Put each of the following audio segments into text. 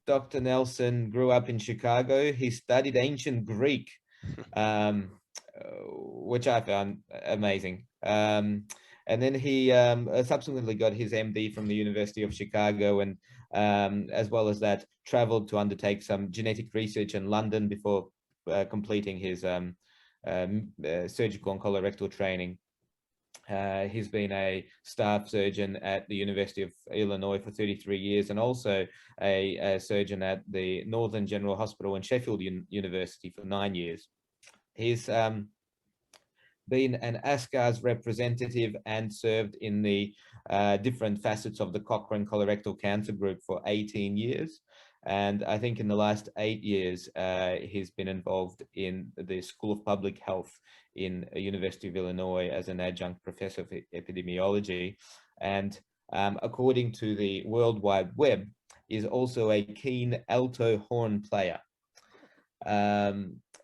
Dr. Nelson grew up in Chicago. He studied ancient Greek, which I found amazing. And then he subsequently got his MD from the University of Chicago, and as well as that, traveled to undertake some genetic research in London before completing his surgical and colorectal training. He's been a staff surgeon at the University of Illinois for 33 years, and also a surgeon at the Northern General Hospital in Sheffield University for 9 years. He's been an ASCAR's representative and served in the different facets of the Cochrane Colorectal Cancer Group for 18 years. And I think in the last 8 years, he's been involved in the School of Public Health in University of Illinois as an adjunct professor of epidemiology. And according to the World Wide Web, is also a keen alto horn player.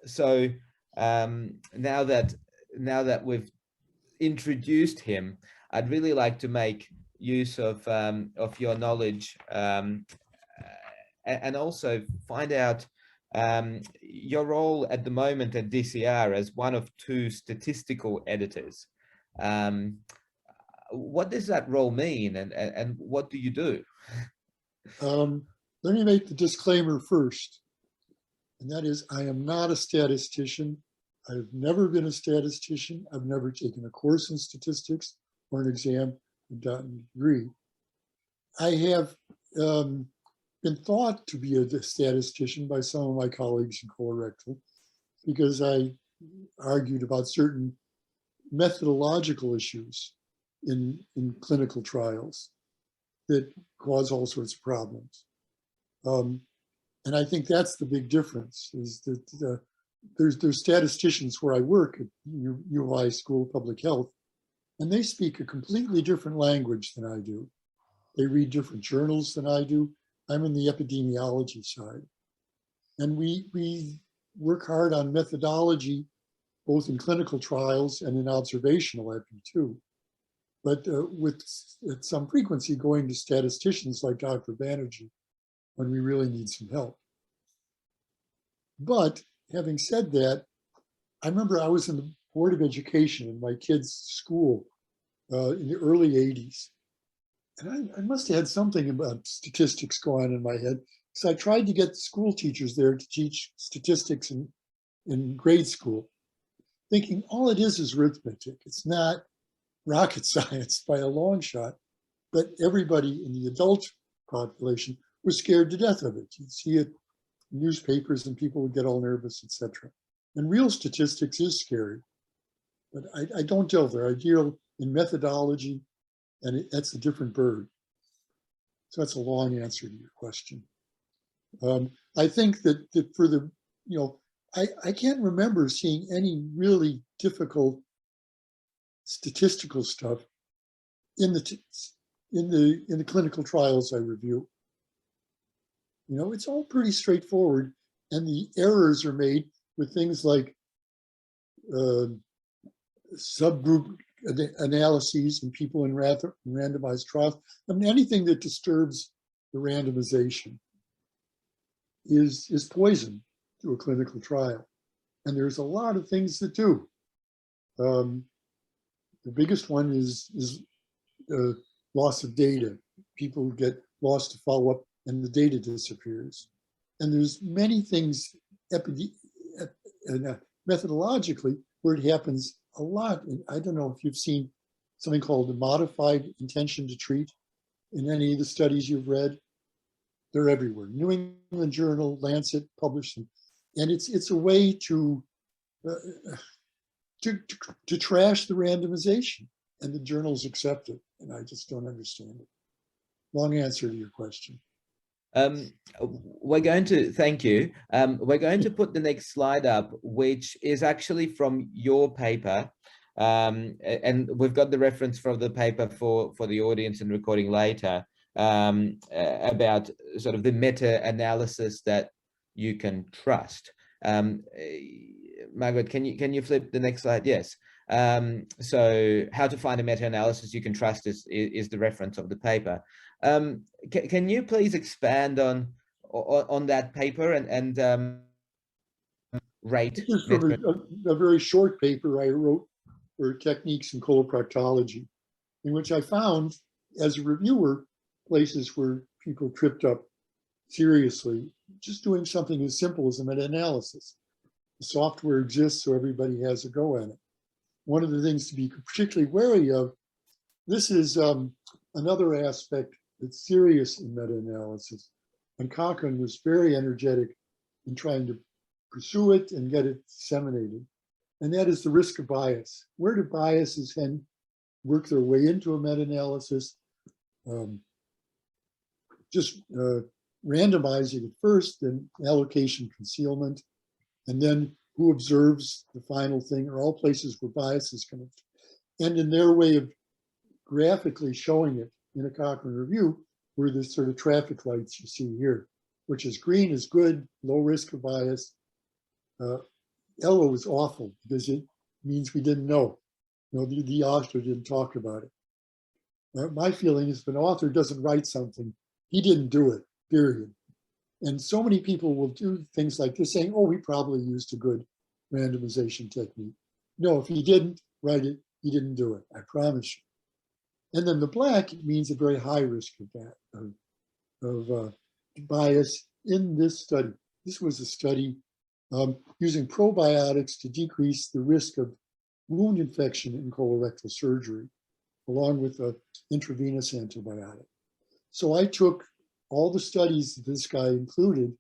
So now that we've introduced him, I'd really like to make use of your knowledge and also find out your role at the moment at DCR as one of 2 statistical editors. What does that role mean, and what do you do? Let me make the disclaimer first, and that is I am not a statistician. I've never been a statistician. I've never taken a course in statistics or an exam and gotten a degree. I have been thought to be a statistician by some of my colleagues in colorectal because I argued about certain methodological issues in clinical trials that cause all sorts of problems. And I think that's the big difference, is that there's statisticians where I work at U of I School of Public Health, and they speak a completely different language than I do. They read different journals than I do. I'm in the epidemiology side. And we work hard on methodology, both in clinical trials and in observational epi too. But with at some frequency going to statisticians like Dr. Banerjee when we really need some help. But having said that, I remember I was in the Board of Education in my kids' school in the early 80s. And I must have had something about statistics going on in my head, because I tried to get the school teachers there to teach statistics in grade school, thinking all it is arithmetic. It's not rocket science by a long shot, but everybody in the adult population was scared to death of it. You'd see it in newspapers and people would get all nervous, etc. And real statistics is scary, but I don't deal there. I deal in methodology, and that's a different bird. So that's a long answer to your question. I think that for the, I can't remember seeing any really difficult statistical stuff in the clinical trials I review. It's all pretty straightforward, and the errors are made with things like subgroup analyses and people in randomized trials. I mean, anything that disturbs the randomization is poison to a clinical trial. And there's a lot of things that do. The biggest one is loss of data. People get lost to follow up and the data disappears. And there's many things methodologically where it happens a lot. And I don't know if you've seen something called the modified intention to treat in any of the studies you've read. They're everywhere. New England Journal, Lancet published them. And it's a way to trash the randomization, and the journals accept it. And I just don't understand it. Long answer to your question. We're going to, thank you. We're going to put the next slide up, which is actually from your paper. And we've got the reference from the paper for the audience and recording later, about sort of the meta-analysis that you can trust. Margaret, can you flip the next slide? Yes. So how to find a meta-analysis you can trust is the reference of the paper. Can you please expand on on that paper and rate? This is from a very short paper I wrote for techniques in coloproctology, in which I found, as a reviewer, places where people tripped up seriously, just doing something as simple as a meta-analysis. The software exists, so everybody has a go at it. One of the things to be particularly wary of, this is another aspect that's serious in meta-analysis. And Cochrane was very energetic in trying to pursue it and get it disseminated. And that is the risk of bias. Where do biases work their way into a meta-analysis? Randomizing at first, then allocation concealment, and then who observes the final thing are all places where biases come in. And in their way of graphically showing it in a Cochrane review were the sort of traffic lights you see here, which is green is good, low risk of bias. Yellow is awful because it means we didn't know. The author didn't talk about it. My feeling is if an author doesn't write something, he didn't do it, period. And so many people will do things like this saying, oh, he probably used a good randomization technique. No, if he didn't write it, he didn't do it, I promise you. And then the black means a very high risk of that, of bias in this study. This was a study using probiotics to decrease the risk of wound infection in colorectal surgery, along with an intravenous antibiotic. So I took all the studies that this guy included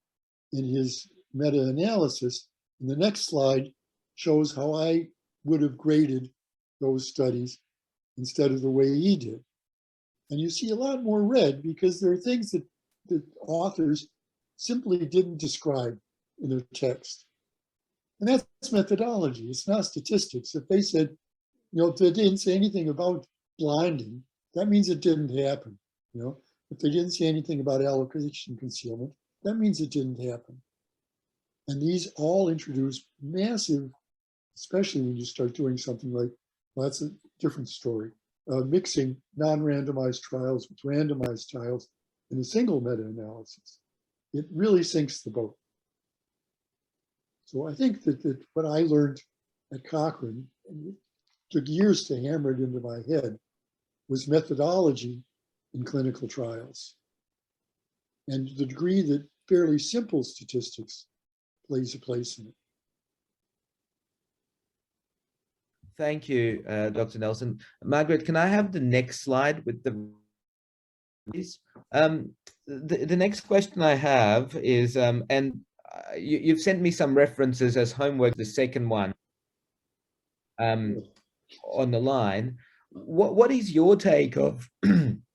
in his meta-analysis, and the next slide shows how I would have graded those studies instead of the way he did. And you see a lot more red because there are things that authors simply didn't describe in their text. And that's methodology, it's not statistics. If they said, if they didn't say anything about blinding, that means it didn't happen. If they didn't say anything about allocation concealment, that means it didn't happen. And these all introduce massive, especially when you start doing something like, well, that's a different story, mixing non-randomized trials with randomized trials in a single meta-analysis. It really sinks the boat. So I think that what I learned at Cochrane, and it took years to hammer it into my head, was methodology in clinical trials. And to the degree that fairly simple statistics plays a place in it. Thank you, Dr. Nelson. Margaret, can I have the next slide with the the next question I have is, you've sent me some references as homework, the second one on the line. What is your take of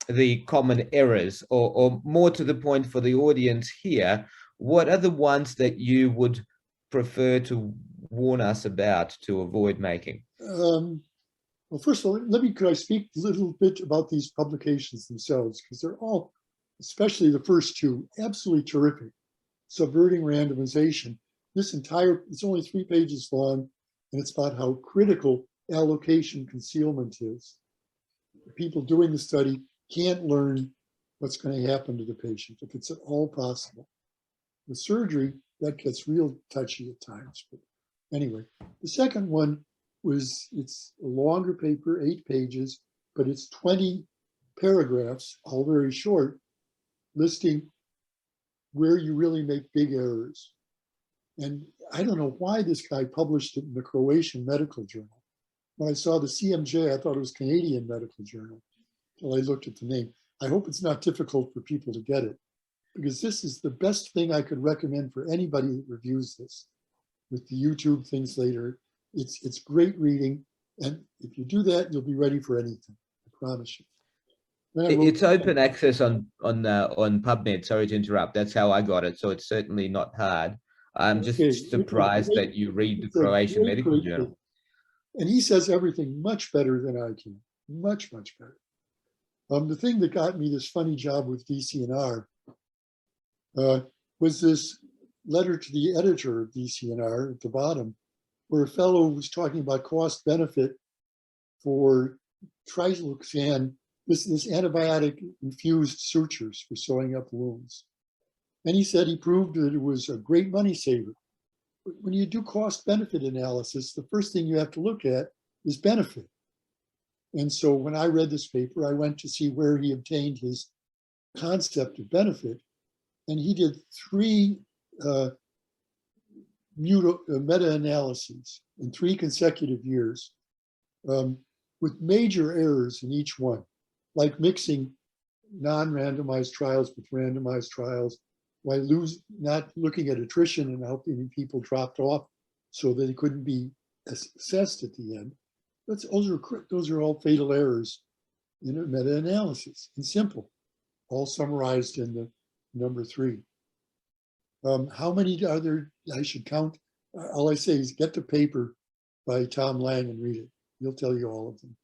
the common errors, or more to the point for the audience here, what are the ones that you would prefer to warn us about to avoid making? Well, first of all, could I speak a little bit about these publications themselves, because they're all, especially the first two, absolutely terrific. Subverting randomization. It's only 3 pages long, and it's about how critical allocation concealment is. The people doing the study can't learn what's going to happen to the patient if it's at all possible. With surgery, that gets real touchy at times. But anyway, the second one it's a longer paper, 8 pages, but it's 20 paragraphs, all very short, listing where you really make big errors. And I don't know why this guy published it in the Croatian Medical Journal. When I saw the CMJ, I thought it was Canadian Medical Journal, until I looked at the name. I hope it's not difficult for people to get it, because this is the best thing I could recommend for anybody that reviews this. With the YouTube things later, it's great reading, and if you do that, you'll be ready for anything, I promise you. It's open access on PubMed. Sorry to interrupt. That's how I got it. So it's certainly not hard. I'm just surprised that you read the Croatian Medical Journal. And he says everything much better than I can. Much, much better. The thing that got me this funny job with DC&R was this letter to the editor of DC&R at the bottom, where a fellow was talking about cost benefit for Triloxan, this antibiotic infused sutures for sewing up wounds. And he said he proved that it was a great money saver. But when you do cost benefit analysis, the first thing you have to look at is benefit. And so when I read this paper, I went to see where he obtained his concept of benefit. And he did 3 meta-analyses in 3 consecutive years, with major errors in each one, like mixing non-randomized trials with randomized trials, while not looking at attrition and how many people dropped off so that it couldn't be assessed at the end. Those are all fatal errors in a meta-analysis, and simple, all summarized in the number 3. How many are there? I should count. All I say is get the paper by Tom Lang and read it. He'll tell you all of them.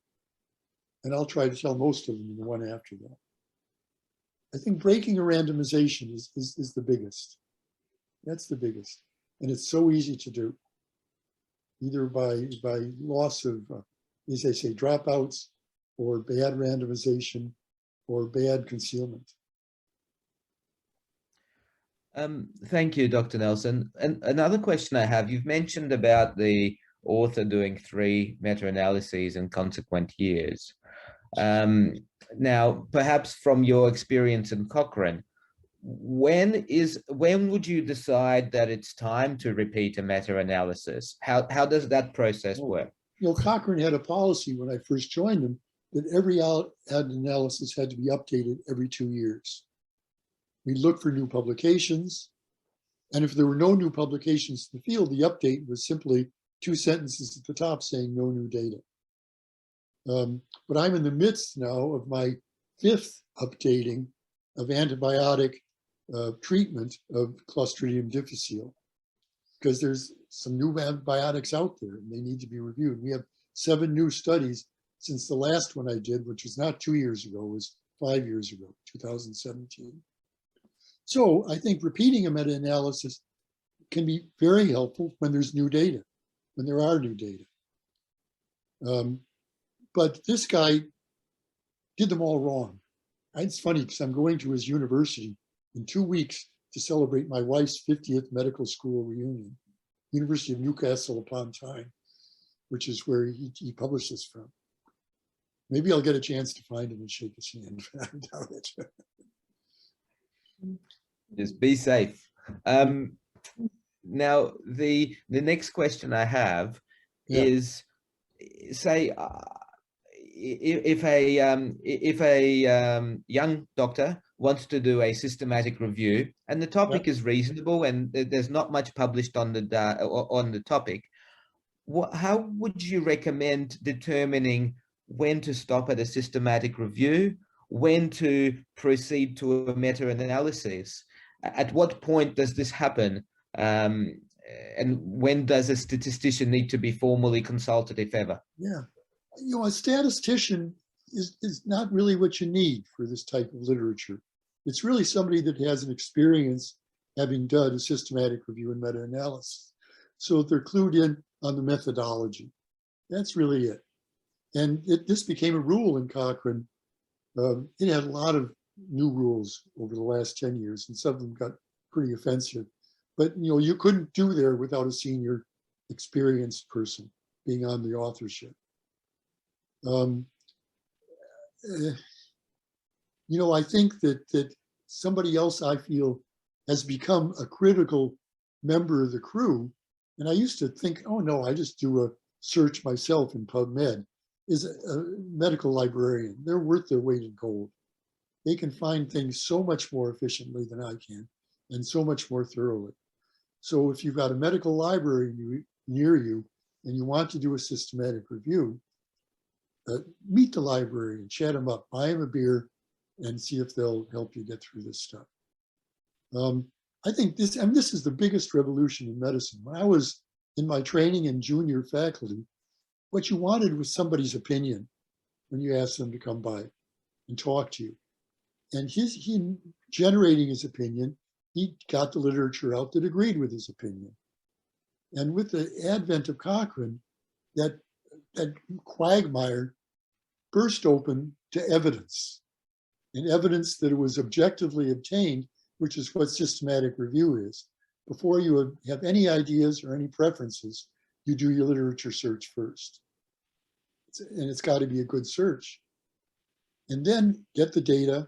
And I'll try to tell most of them in the one after that. I think breaking a randomization is the biggest. That's the biggest. And it's so easy to do, either by loss of, as they say, dropouts, or bad randomization, or bad concealment. Thank you, Dr. Nelson. And another question I have, you've mentioned about the author doing 3 meta-analyses in consequent years. Now, perhaps from your experience in Cochrane, when would you decide that it's time to repeat a meta-analysis? How does that process work? You know, Cochrane had a policy when I first joined them that every analysis had to be updated every 2 years. We looked for new publications, and if there were no new publications in the field, the update was simply 2 sentences at the top saying no new data. But I'm in the midst now of my 5th updating of antibiotic treatment of Clostridium difficile, because there's some new antibiotics out there and they need to be reviewed. We have 7 new studies since the last one I did, which was not 2 years ago, it was 5 years ago, 2017. So I think repeating a meta-analysis can be very helpful when there's new data, when there are new data. But this guy did them all wrong. It's funny because I'm going to his university in 2 weeks to celebrate my wife's 50th medical school reunion, University of Newcastle upon Tyne, which is where he published this from. Maybe I'll get a chance to find him and shake his hand. I doubt it. Just be safe. Now, the next question I have is, say, if a young doctor wants to do a systematic review and the topic is reasonable and there's not much published on the topic, how would you recommend determining when to stop at a systematic review, when to proceed to a meta-analysis? At what point does this happen? And when does a statistician need to be formally consulted, if ever? Yeah, you know, a statistician is not really what you need for this type of literature. It's really somebody that has an experience having done a systematic review and meta-analysis, so they're clued in on the methodology. That's really it. And this became a rule in Cochrane. It had a lot of new rules over the last 10 years, and some of them got pretty offensive. But you know, you couldn't do there without a senior experienced person being on the authorship. You know, I think that somebody else I feel has become a critical member of the crew. And I used to think, oh no, I just do a search myself in PubMed, is a medical librarian. They're worth their weight in gold. They can find things so much more efficiently than I can, and so much more thoroughly. So if you've got a medical library near you and you want to do a systematic review, meet the librarian, chat them up, buy them a beer, and see if they'll help you get through this stuff. I think this is the biggest revolution in medicine. When I was in my training in junior faculty, what you wanted was somebody's opinion when you asked them to come by and talk to you. And he generating his opinion, he got the literature out that agreed with his opinion. And with the advent of Cochrane, that quagmire burst open to evidence, and evidence that it was objectively obtained which is what systematic review is. Before you have any ideas or any preferences, you do your literature search first. And it's got to be a good search. And then get the data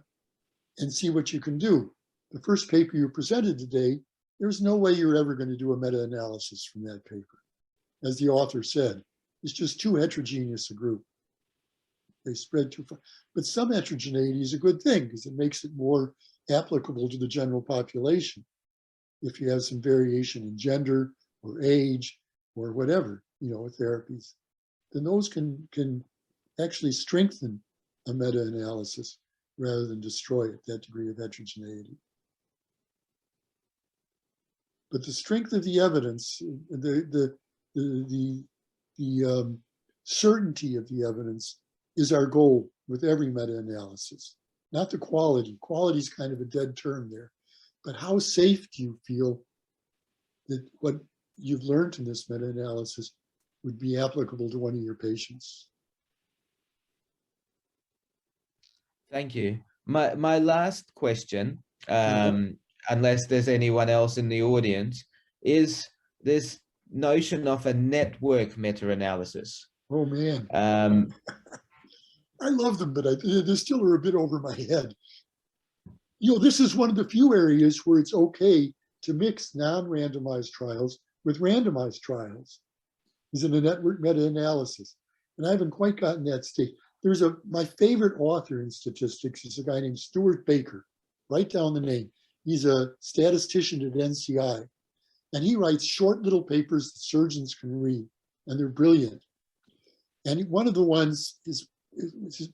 and see what you can do. The first paper you presented today, there's no way you're ever going to do a meta-analysis from that paper. As the author said, it's just too heterogeneous a group. They spread too far. But some heterogeneity is a good thing because it makes it more applicable to the general population. If you have some variation in gender or age or whatever, therapies, then those can actually strengthen a meta-analysis rather than destroy it, that degree of heterogeneity. But the strength of the evidence, the certainty of the evidence is our goal with every meta-analysis, not the quality. Quality is kind of a dead term there. But how safe do you feel that what you've learned in this meta-analysis would be applicable to one of your patients? Thank you. My last question, unless there's anyone else in the audience, is this notion of a network meta-analysis. Oh man. I love them, but they still are a bit over my head. This is one of the few areas where it's okay to mix non-randomized trials with randomized trials, is in a network meta-analysis. And I haven't quite gotten that state. My favorite author in statistics is a guy named Stuart Baker. Write down the name. He's a statistician at NCI. And he writes short little papers that surgeons can read, and they're brilliant. And one of the ones is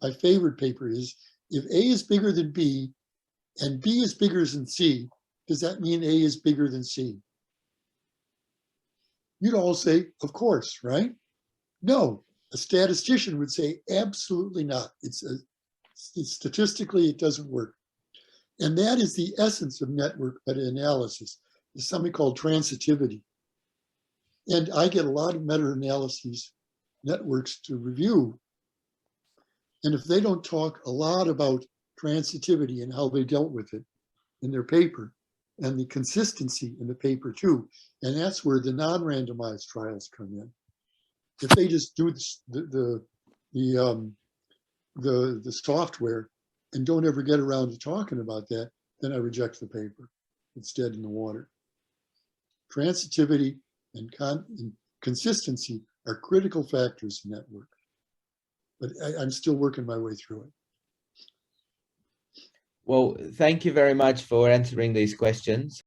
my favorite paper is, if A is bigger than B and B is bigger than C, does that mean A is bigger than C? You'd all say, of course, right? No, a statistician would say, absolutely not. Statistically, it doesn't work. And that is the essence of network meta-analysis. There's something called transitivity. And I get a lot of meta-analyses networks to review. And if they don't talk a lot about transitivity and how they dealt with it in their paper, and the consistency in the paper too, and that's where the non-randomized trials come in. If they just do the software and don't ever get around to talking about that, then I reject the paper. It's dead in the water. Transitivity and consistency are critical factors in network. But I'm still working my way through it. Well, thank you very much for answering these questions.